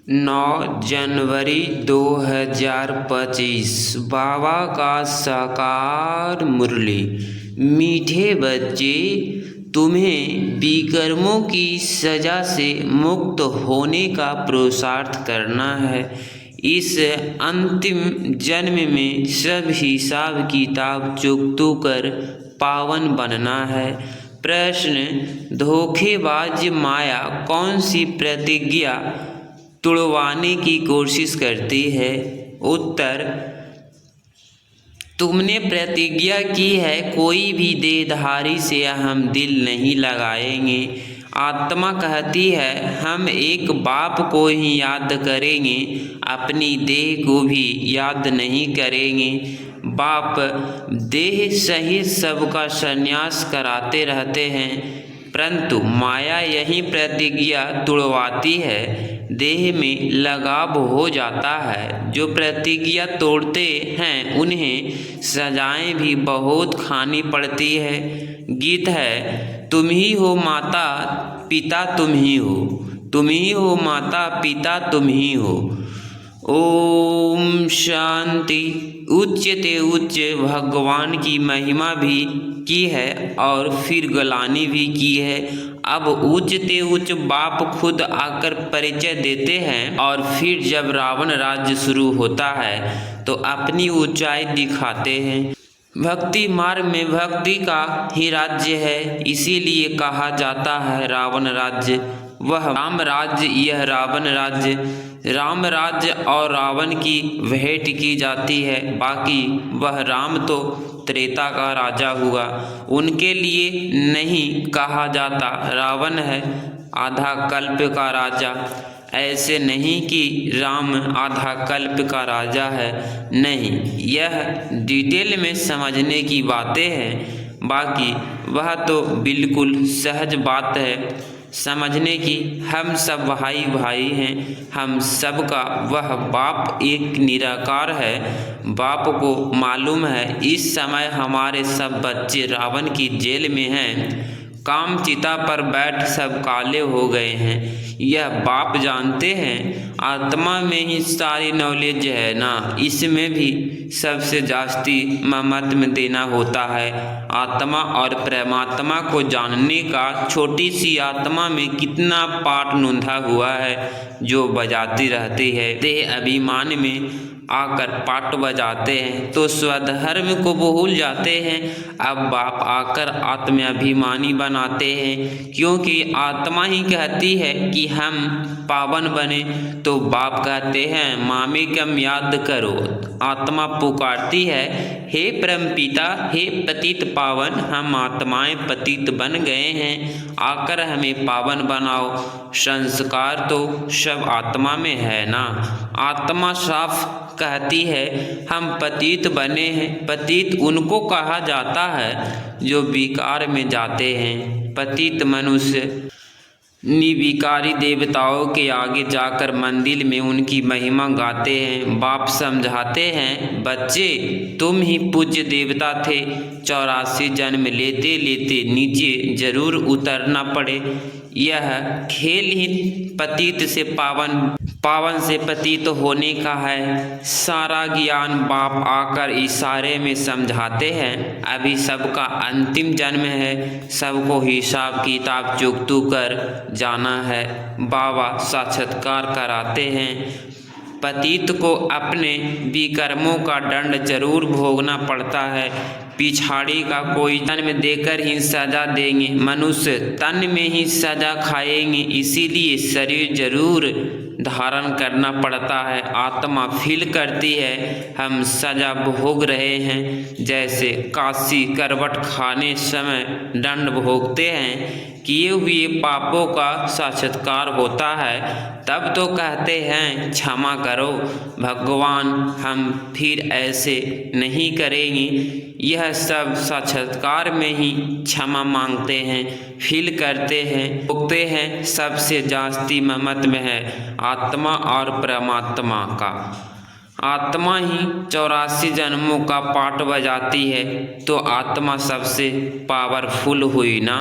9 जनवरी 2025 बाबा का साकार मुरली। मीठे बच्चे, तुम्हें विकर्मों की सजा से मुक्त होने का पुरुषार्थ करना है। इस अंतिम जन्म में सब हिसाब किताब चुकतो कर पावन बनना है। प्रश्न: धोखेबाज माया कौन सी प्रतिज्ञा तुड़वाने की कोशिश करती है? उत्तर: तुमने प्रतिज्ञा की है कोई भी देहधारी से हम दिल नहीं लगाएंगे। आत्मा कहती है हम एक बाप को ही याद करेंगे, अपनी देह को भी याद नहीं करेंगे। बाप देह सहित सबका संन्यास कराते रहते हैं, परंतु माया यही प्रतिज्ञा तुड़वाती है, देह में लगाव हो जाता है। जो प्रतिज्ञा तोड़ते हैं उन्हें सजाएं भी बहुत खानी पड़ती है। गीत है: तुम ही हो माता पिता तुम ही हो, तुम ही हो माता पिता तुम ही हो। ओम शांति। उच्च ते उच्च भगवान की महिमा भी की है और फिर गलानी भी की है। अब उच्च ते उच्च बाप खुद आकर परिचय देते हैं और फिर जब रावण राज्य शुरू होता है तो अपनी ऊंचाई दिखाते हैं। भक्ति मार्ग में भक्ति का ही राज्य है, इसीलिए कहा जाता है रावण राज्य। वह राम राज्य, यह रावण राज्य। राम राज्य और रावण की भेंट की जाती है, बाकी वह राम तो त्रेता का राजा हुआ, उनके लिए नहीं कहा जाता रावण है आधा कल्प का राजा। ऐसे नहीं कि राम आधा कल्प का राजा है, नहीं, यह डिटेल में समझने की बातें हैं। बाकी वह तो बिल्कुल सहज बात है समझने की। हम सब भाई भाई हैं, हम सब का वह बाप एक निराकार है। बाप को मालूम है इस समय हमारे सब बच्चे रावण की जेल में हैं, काम चिता पर बैठ सब काले हो गए हैं, यह बाप जानते हैं। आत्मा में ही सारी नॉलेज है ना, इसमें भी सबसे जास्ती महत्व देना होता है। आत्मा और परमात्मा को जानने का छोटी सी आत्मा में कितना पाठ नूंधा हुआ है जो बजाती रहती है। देह अभिमान में आकर पाट बजाते हैं तो स्वधर्म को भूल जाते हैं। अब बाप आकर आत्माभिमानी बनाते हैं, क्योंकि आत्मा ही कहती है कि हम पावन बने, तो बाप कहते हैं मामे कम याद करो। आत्मा पुकारती है हे परमपिता, हे पतित पावन, हम आत्माएं पतित बन गए हैं, आकर हमें पावन बनाओ। संस्कार तो सब आत्मा में है ना। आत्मा साफ कहती है हम पतित बने हैं। पतित उनको कहा जाता है जो विकार में जाते हैं। पतित मनुष्य निर्विकारी देवताओं के आगे जाकर मंदिर में उनकी महिमा गाते हैं। बाप समझाते हैं बच्चे तुम ही पूज्य देवता थे, 84 जन्म लेते लेते नीचे जरूर उतरना पड़े। यह खेल ही पतित से पावन, पावन से पतित होने का है। सारा ज्ञान बाप आकर इशारे में समझाते हैं। अभी सबका अंतिम जन्म है, सबको हिसाब किताब चुकतू कर जाना है। बाबा साक्षात्कार कराते हैं। पतित को अपने विकर्मों का दंड जरूर भोगना पड़ता है। पिछाड़ी का कोई जन्म देकर ही सजा देंगे। मनुष्य तन में ही सजा खाएंगे, इसीलिए शरीर जरूर धारण करना पड़ता है। आत्मा फील करती है हम सजा भोग रहे हैं, जैसे काशी करवट खाने समय दंड भोगते हैं। किए हुए पापों का साक्षात्कार होता है, तब तो कहते हैं क्षमा करो भगवान, हम फिर ऐसे नहीं करेंगे। यह सब साक्षात्कार में ही क्षमा मांगते हैं, फील करते हैं, भोगते हैं। सबसे जास्ती महत्व है आत्मा और परमात्मा का। आत्मा ही 84 जन्मों का पाठ बजाती है, तो आत्मा सबसे पावरफुल हुई ना।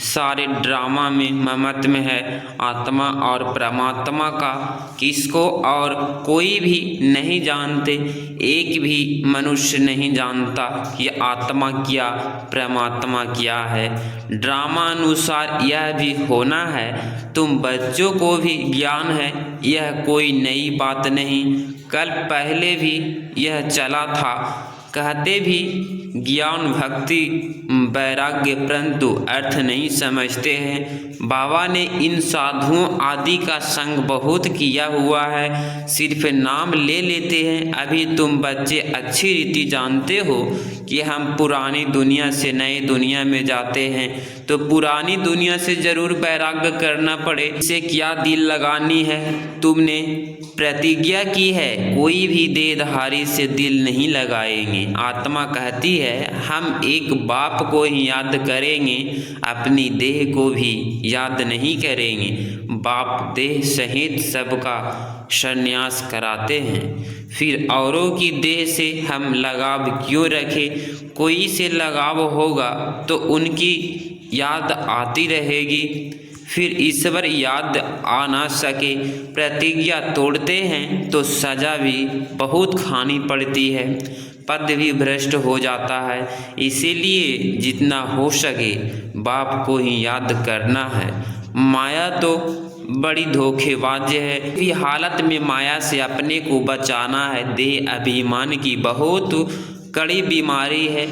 सारे ड्रामा में ममत्व है आत्मा और परमात्मा का, किसको और कोई भी नहीं जानते। एक भी मनुष्य नहीं जानता कि आत्मा क्या परमात्मा क्या है। ड्रामा अनुसार यह भी होना है, तुम बच्चों को भी ज्ञान है, यह कोई नई बात नहीं। कल पहले भी यह चला था, कहते भी ज्ञान भक्ति वैराग्य, परंतु अर्थ नहीं समझते हैं। बाबा ने इन साधुओं आदि का संग बहुत किया हुआ है, सिर्फ नाम ले लेते हैं। अभी तुम बच्चे अच्छी रीति जानते हो कि हम पुरानी दुनिया से नई दुनिया में जाते हैं, तो पुरानी दुनिया से जरूर वैराग्य करना पड़े, इसे क्या दिल लगानी है। तुमने प्रतिज्ञा की है, कोई भी देहधारी से दिल नहीं लगाएंगे। आत्मा कहती है हम एक बाप को ही याद करेंगे, अपनी देह को भी याद नहीं करेंगे। बाप देह सहित सबका संन्यास कराते हैं, फिर औरों की देह से हम लगाव क्यों रखें। कोई से लगाव होगा तो उनकी याद आती रहेगी, फिर ईश्वर याद आ ना सके। प्रतिज्ञा तोड़ते हैं तो सजा भी बहुत खानी पड़ती है, पद भी भ्रष्ट हो जाता है। इसीलिए जितना हो सके बाप को ही याद करना है। माया तो बड़ी धोखेबाज है, भी हालत में माया से अपने को बचाना है। देह अभिमान की बहुत कड़ी बीमारी है।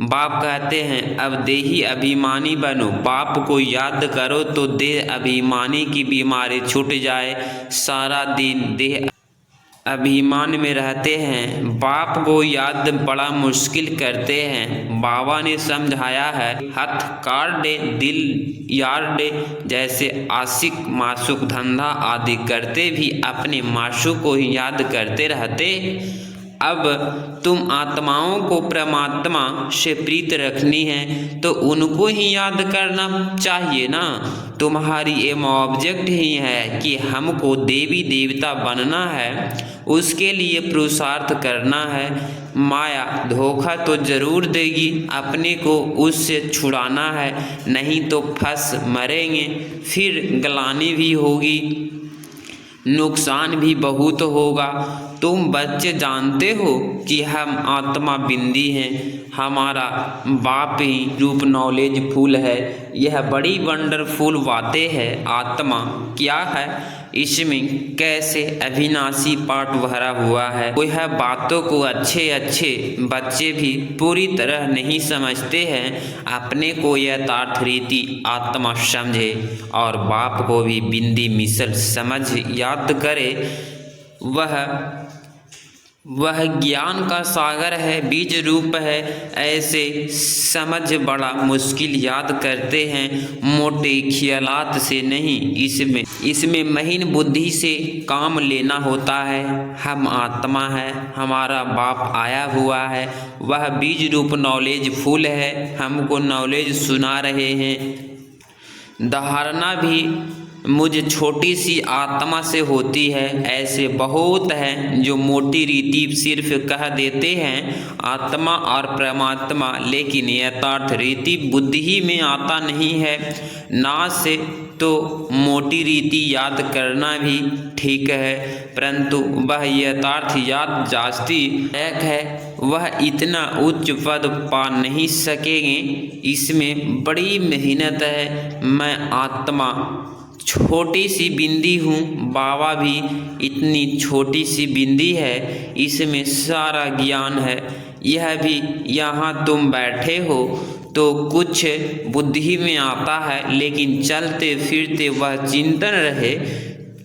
बाप कहते हैं अब देही अभिमानी बनो, बाप को याद करो तो देह अभिमानी की बीमारी छूट जाए। सारा दिन देह अभिमान में रहते हैं, बाप को याद बड़ा मुश्किल करते हैं। बाबा ने समझाया है हथ काट दे दिल यार दे, जैसे आशिक माशूक धंधा आदि करते भी अपने माशूक को ही याद करते रहते। अब तुम आत्माओं को परमात्मा से प्रीत रखनी है तो उनको ही याद करना चाहिए ना। तुम्हारी एम ऑब्जेक्ट ही है कि हमको देवी देवता बनना है, उसके लिए पुरुषार्थ करना है। माया धोखा तो जरूर देगी, अपने को उससे छुड़ाना है, नहीं तो फंस मरेंगे, फिर ग्लानि भी होगी, नुकसान भी बहुत होगा। तुम बच्चे जानते हो कि हम आत्मा बिंदी हैं, हमारा बाप ही रूप नॉलेज फुल है। यह बड़ी वंडरफुल बातें है। आत्मा क्या है, इसमें कैसे अविनाशी पाठ भरा हुआ है। वह बातों को अच्छे अच्छे बच्चे भी पूरी तरह नहीं समझते हैं। अपने को यथार्थ रीति आत्मा समझे और बाप को भी बिंदी मिसल समझ याद करे। वह ज्ञान का सागर है, बीज रूप है, ऐसे समझ बड़ा मुश्किल याद करते हैं, मोटे ख्यालात से नहीं, इसमें महीन बुद्धि से काम लेना होता है। हम आत्मा है, हमारा बाप आया हुआ है, वह बीज रूप नॉलेज फुल है, हमको नॉलेज सुना रहे हैं। धारणा भी मुझ छोटी सी आत्मा से होती है। ऐसे बहुत हैं जो मोटी रीति सिर्फ कह देते हैं आत्मा और परमात्मा, लेकिन यथार्थ रीति बुद्धि ही में आता नहीं है। ना से तो मोटी रीति याद करना भी ठीक है, परंतु वह यथार्थ याद जास्ती एक है। वह इतना उच्च पद पा नहीं सकेंगे, इसमें बड़ी मेहनत है। मैं आत्मा छोटी सी बिंदी हूँ, बाबा भी इतनी छोटी सी बिंदी है, इसमें सारा ज्ञान है। यह भी यहाँ तुम बैठे हो तो कुछ बुद्धि में आता है, लेकिन चलते फिरते वह चिंतन रहे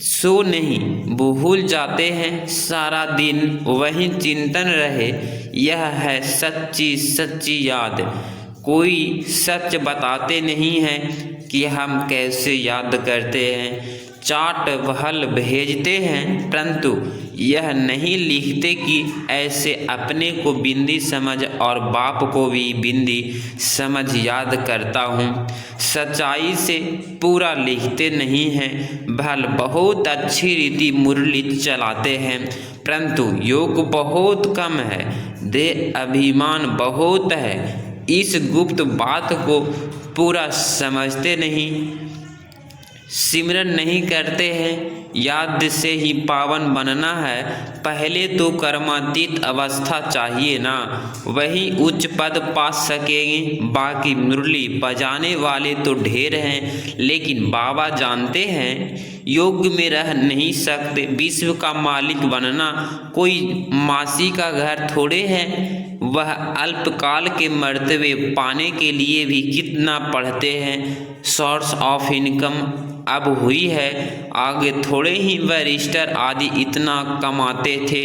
सो नहीं, भूल जाते हैं, सारा दिन वही चिंतन रहे। यह है सच्ची सच्ची याद। कोई सच बताते नहीं हैं कि हम कैसे याद करते हैं। चाटवाहल भेजते हैं, परंतु यह नहीं लिखते कि ऐसे अपने को बिंदी समझ और बाप को भी बिंदी समझ याद करता हूँ। सच्चाई से पूरा लिखते नहीं हैं। भल बहुत अच्छी रीति मुरली चलाते हैं, परंतु योग बहुत कम है, दे अभिमान बहुत है। इस गुप्त बात को पूरा समझते नहीं, सिमरन नहीं करते हैं। याद से ही पावन बनना है, पहले तो कर्मातीत अवस्था चाहिए ना, वही उच्च पद पा सकेंगे। बाकी मुरली बजाने वाले तो ढेर हैं, लेकिन बाबा जानते हैं योग में रह नहीं सकते। विश्व का मालिक बनना कोई मासी का घर थोड़े है। वह अल्पकाल के मर्तबे पाने के लिए भी कितना पढ़ते हैं। सोर्स ऑफ इनकम अब हुई है, आगे थोड़े ही बैरिस्टर आदि इतना कमाते थे,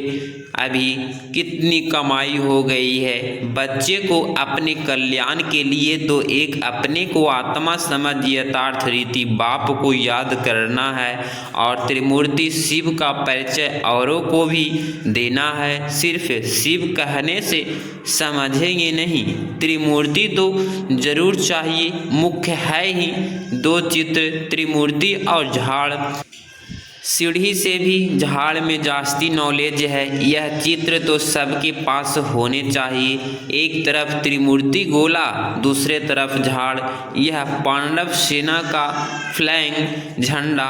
अभी कितनी कमाई हो गई है। बच्चे को अपने कल्याण के लिए तो एक अपने को आत्मा समझ यथार्थ रीति बाप को याद करना है और त्रिमूर्ति शिव का परिचय औरों को भी देना है। सिर्फ शिव कहने से समझेंगे नहीं, त्रिमूर्ति तो जरूर चाहिए, मुख्य है ही। दो चित्र, त्रिमूर्ति और झाड़। सीढ़ी से भी झाड़ में जास्ती नॉलेज है। यह चित्र तो सबके पास होने चाहिए। एक तरफ त्रिमूर्ति गोला, दूसरे तरफ झाड़। यह पांडव सेना का फ्लैग झंडा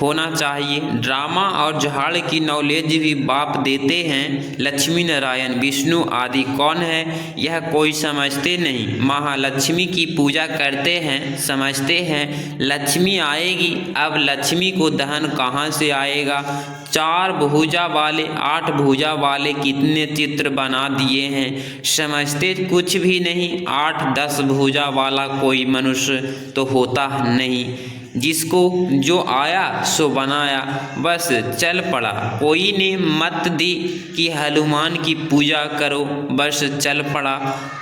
होना चाहिए। ड्रामा और झाड़ की नॉलेज भी बाप देते हैं। लक्ष्मी नारायण विष्णु आदि कौन है यह कोई समझते नहीं। महालक्ष्मी की पूजा करते हैं, समझते हैं लक्ष्मी आएगी। अब लक्ष्मी को दहन कहाँ से आएगा। 4 भुजा वाले 8 भुजा वाले कितने चित्र बना दिए हैं, समझते कुछ भी नहीं। 8-10 भुजा वाला कोई मनुष्य तो होता नहीं। जिसको जो आया सो बनाया, बस चल पड़ा। कोई ने मत दी कि हनुमान की पूजा करो, बस चल पड़ा।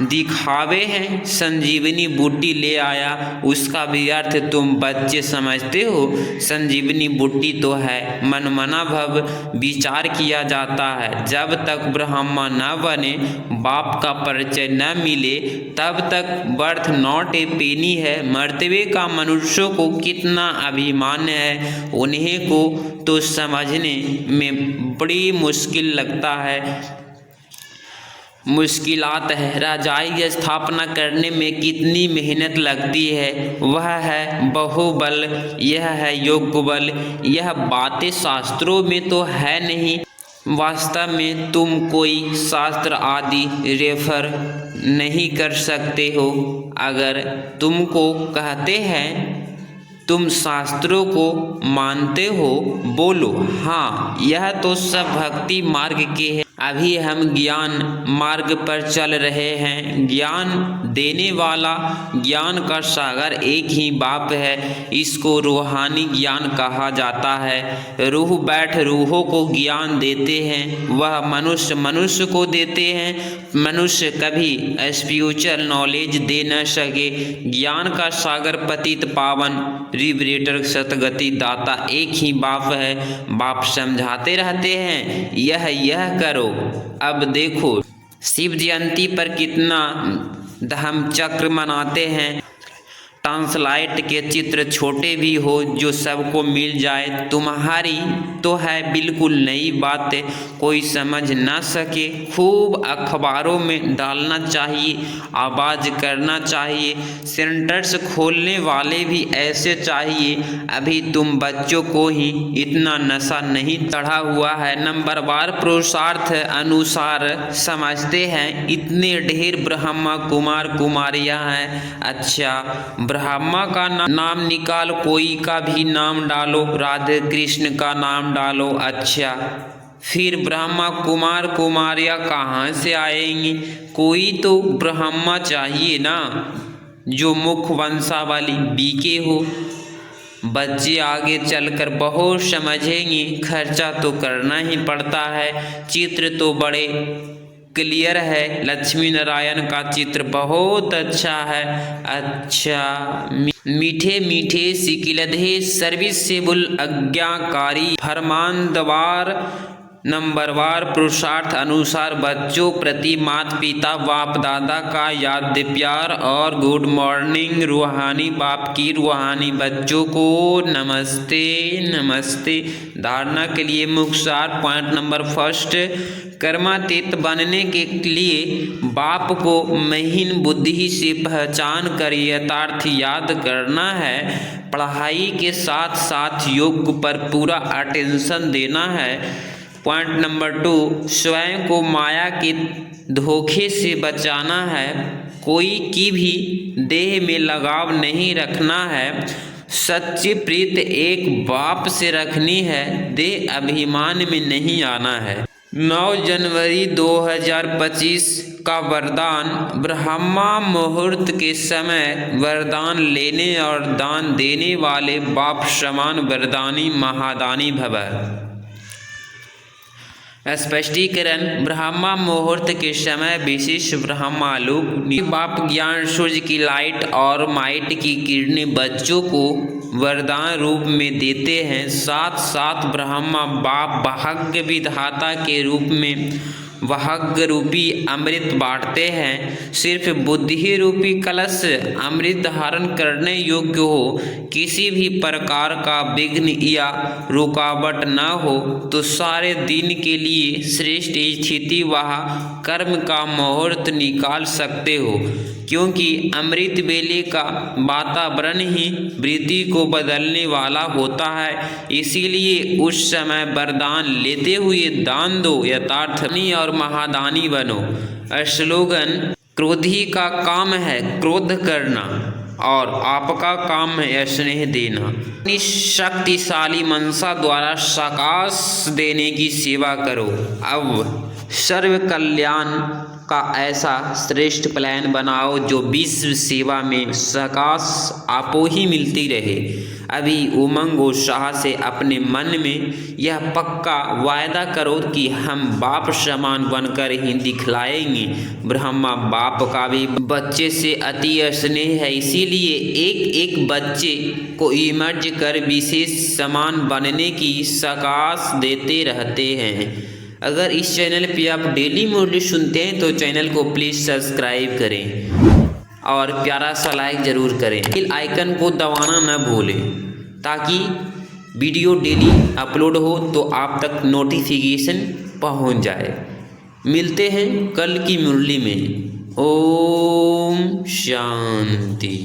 दिखावे हैं संजीवनी बूटी ले आया, उसका भी अर्थ तुम बच्चे समझते हो। संजीवनी बूटी तो है मनमना भव, विचार किया जाता है। जब तक ब्रह्मा न बने, बाप का परिचय न मिले, तब तक बर्थ नॉट ए पेनी है। मर्तबे का मनुष्यों को कितना अभिमान है, उन्हें को तो समझने में बड़ी मुश्किल लगता है। मुश्किलात है। राजाई स्थापना करने में कितनी मेहनत लगती है, वह है बाहुबल, यह है योग बल। यह बातें शास्त्रों में तो है नहीं। वास्तव में तुम कोई शास्त्र आदि रेफर नहीं कर सकते हो। अगर तुमको कहते हैं तुम शास्त्रों को मानते हो, बोलो हाँ। यह तो सब भक्ति मार्ग के हैं। अभी हम ज्ञान मार्ग पर चल रहे हैं। ज्ञान देने वाला, ज्ञान का सागर एक ही बाप है। इसको रूहानी ज्ञान कहा जाता है। रूह बैठ रूहों को ज्ञान देते हैं, वह मनुष्य मनुष्य को देते हैं। मनुष्य कभी स्पिरिचुअल नॉलेज दे न सके। ज्ञान का सागर पतित पावन लिबरेटर सतगति दाता एक ही बाप है। बाप समझाते रहते हैं यह करो। अब देखो शिव जयंती पर कितना धम्म चक्र मनाते हैं। ट्रांसलाइट के चित्र छोटे भी हो जो सबको मिल जाए। तुम्हारी तो है बिल्कुल नई बात, कोई समझ ना सके। खूब अखबारों में डालना चाहिए, आवाज़ करना चाहिए। सेंटर्स खोलने वाले भी ऐसे चाहिए। अभी तुम बच्चों को ही इतना नशा नहीं चढ़ा हुआ है। नंबरवार पुरुषार्थ अनुसार समझते हैं। इतने ढेर ब्रह्मा कुमार कुमारियाँ हैं। अच्छा, ब्रह्मा का नाम निकाल, कोई का भी नाम डालो, राधे कृष्ण का नाम डालो। अच्छा, फिर ब्रह्मा कुमार कुमारियाँ कहाँ से आएंगी। कोई तो ब्रह्मा चाहिए ना जो मुख वंशावली बीके हो। बच्चे आगे चलकर बहुत समझेंगे। खर्चा तो करना ही पड़ता है। चित्र तो बड़े क्लियर है। लक्ष्मी नारायण का चित्र बहुत अच्छा है। अच्छा, मीठे मीठे सिकिलधे सर्विसेबल आज्ञाकारी फरमानदवार नंबरवार पुरुषार्थ अनुसार बच्चों प्रति माता पिता बाप दादा का याद प्यार और गुड मॉर्निंग। रूहानी बाप की रूहानी बच्चों को नमस्ते नमस्ते। धारणा के लिए मुख्य सार पॉइंट नंबर फर्स्ट, कर्मातीत बनने के लिए बाप को महीन बुद्धि से पहचान कर यथार्थ याद करना है। पढ़ाई के साथ साथ योग पर पूरा अटेंशन देना है। पॉइंट नंबर 2, स्वयं को माया के धोखे से बचाना है। कोई की भी देह में लगाव नहीं रखना है। सच्ची प्रीत एक बाप से रखनी है, देह अभिमान में नहीं आना है। 9 जनवरी 2025 का वरदान, ब्रह्मा मुहूर्त के समय वरदान लेने और दान देने वाले बाप समान वरदानी महादानी भव। स्पष्टीकरण, ब्रह्मा मुहूर्त के समय विशेष ब्रह्मा लोक बाप ज्ञान सूर्य की लाइट और माइट की किरणें बच्चों को वरदान रूप में देते हैं। साथ साथ ब्रह्मा बाप भाग्य विधाता के रूप में भाग्य रूपी अमृत बांटते हैं। सिर्फ बुद्धि रूपी कलश अमृत धारण करने योग्य हो, किसी भी प्रकार का विघ्न या रुकावट न हो तो सारे दिन के लिए श्रेष्ठ स्थिति वह कर्म का मुहूर्त निकाल सकते हो, क्योंकि अमृत वेले का वातावरण ही वृत्ति को बदलने वाला होता है। इसीलिए उस समय वरदान लेते हुए दान दो, यथार्थनी और महादानी बनो। स्लोगन, क्रोधी का काम है क्रोध करना और आपका काम है स्नेह देना। अपनी शक्तिशाली मनसा द्वारा सकाश देने की सेवा करो। अब सर्व कल्याण का ऐसा श्रेष्ठ प्लान बनाओ जो विश्व सेवा में सकाश आपो ही मिलती रहे। अभी उमंग उत्साह से अपने मन में यह पक्का वायदा करो कि हम बाप समान बनकर ही दिखलाएंगे। ब्रह्मा बाप का भी बच्चे से अति स्नेह है, इसीलिए एक एक बच्चे को इमर्ज कर विशेष समान बनने की सकाश देते रहते हैं। अगर इस चैनल पे आप डेली मोडली सुनते हैं तो चैनल को प्लीज़ सब्सक्राइब करें और प्यारा सा लाइक ज़रूर करें। बेल आइकन को दबाना न भूलें ताकि वीडियो डेली अपलोड हो तो आप तक नोटिफिकेशन पहुंच जाए। मिलते हैं कल की मुरली में। ओम शांति।